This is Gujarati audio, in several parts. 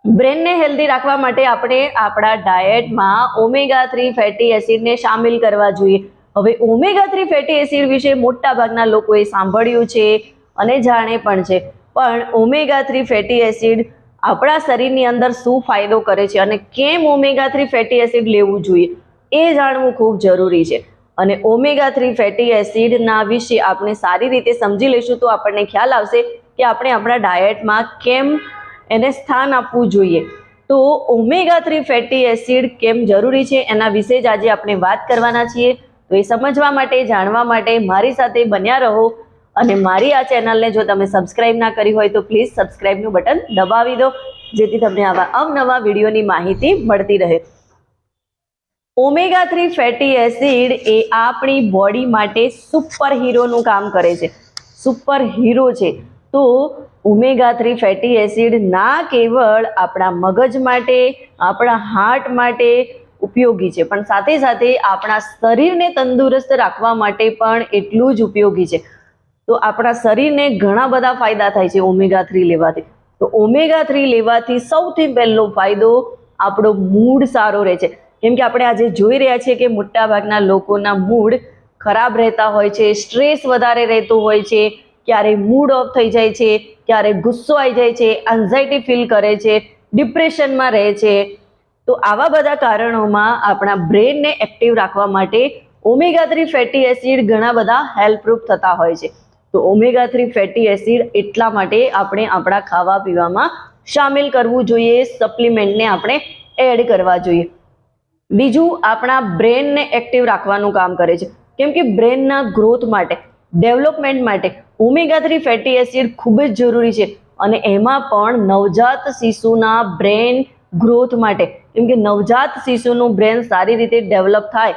બ્રેનને હેલ્ધી રાખવા માટે આપણે આપણા ડાયટમાં ઓમેગા-3 ફેટી એસિડને સામેલ કરવા જોઈએ. હવે ઓમેગા-3 ફેટી એસિડ વિશે મોટાભાગના લોકોએ સાંભળ્યું છે અને જાણે પણ છે, પણ ઓમેગા-3 ફેટી એસિડ આપણા શરીરની અંદર શું ફાયદો કરે છે અને કેમ ઓમેગા-3 ફેટી એસિડ લેવું જોઈએ એ જાણવું ખૂબ જરૂરી છે. અને ઓમેગા-3 ફેટી એસિડના વિશે આપણે સારી રીતે સમજી લઈશું તો આપણને ખ્યાલ આવશે કે આપણે આપણા ડાયટમાં કેમ એને સ્થાન આપવું જોઈએ. તો ઓમેગા-3 ફેટી એસિડ કેમ જરૂરી છે એના વિશે જ આજે આપણે વાત કરવાના છીએ. તો એ સમજવા માટે, જાણવા માટે મારી સાથે બન્યા રહો. અને મારી આ ચેનલને જો તમે સબસ્ક્રાઇબ ના કરી હોય તો પ્લીઝ સબસ્ક્રાઇબનું બટન દબાવી દો, જેથી તમને આવા અવનવા વિડીયોની માહિતી મળતી રહે. ઓમેગા-3 ફેટી એસિડ એ આપણી બોડી માટે સુપર હીરોનું કામ કરે છે. સુપર હીરો છે. તો ઓમેગા-3 ફેટી એસિડ ના કેવળ આપણા મગજ માટે, આપણા હાર્ટ માટે ઉપયોગી છે, પણ સાથે સાથે આપણા શરીરને તંદુરસ્ત રાખવા માટે પણ એટલું જ ઉપયોગી છે. તો આપણા શરીરને ઘણા બધા ફાયદા થાય છે ઓમેગા-3 લેવાથી. તો ઓમેગા-3 લેવાથી સૌથી પહેલો ફાયદો આપણો મૂડ સારો રહે છે. કેમ કે આપણે આજે જોઈ રહ્યા છીએ કે મોટાભાગના લોકોના મૂડ ખરાબ રહેતા હોય છે, સ્ટ્રેસ વધારે રહેતો હોય છે, ક્યારેય મૂડ ઓફ થઈ જાય છે, ક્યારેય ગુસ્સો આવી જાય છે, એન્ઝાઇટી ફીલ કરે છે, ડિપ્રેશનમાં રહે છે. તો આવા બધા કારણોમાં આપણા બ્રેનને એક્ટિવ રાખવા માટે ઓમેગા-3 ફેટી એસિડ ઘણા બધા હેલ્પરૂપ થતા હોય છે. તો ઓમેગા-3 ફેટી એસિડ એટલા માટે આપણે આપણા ખાવા પીવામાં સામેલ કરવું જોઈએ, સપ્લિમેન્ટને આપણે એડ કરવા જોઈએ. બીજું, આપણા બ્રેનને એક્ટિવ રાખવાનું કામ કરે છે. કેમ કે બ્રેનના ગ્રોથ માટે, ડેવલપમેન્ટ માટે ઓમેગા-3 ફેટી એસિડ ખૂબ જ જરૂરી છે. અને એમાં પણ નવજાત શિશુના બ્રેન ગ્રોથ માટે, કેમ કે નવજાત શિશુનું બ્રેન સારી રીતે ડેવલપ થાય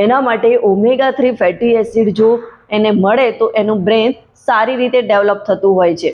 એના માટે ઓમેગા-3 ફેટી એસિડ જો એને મળે તો એનું બ્રેન સારી રીતે ડેવલપ થતું હોય છે.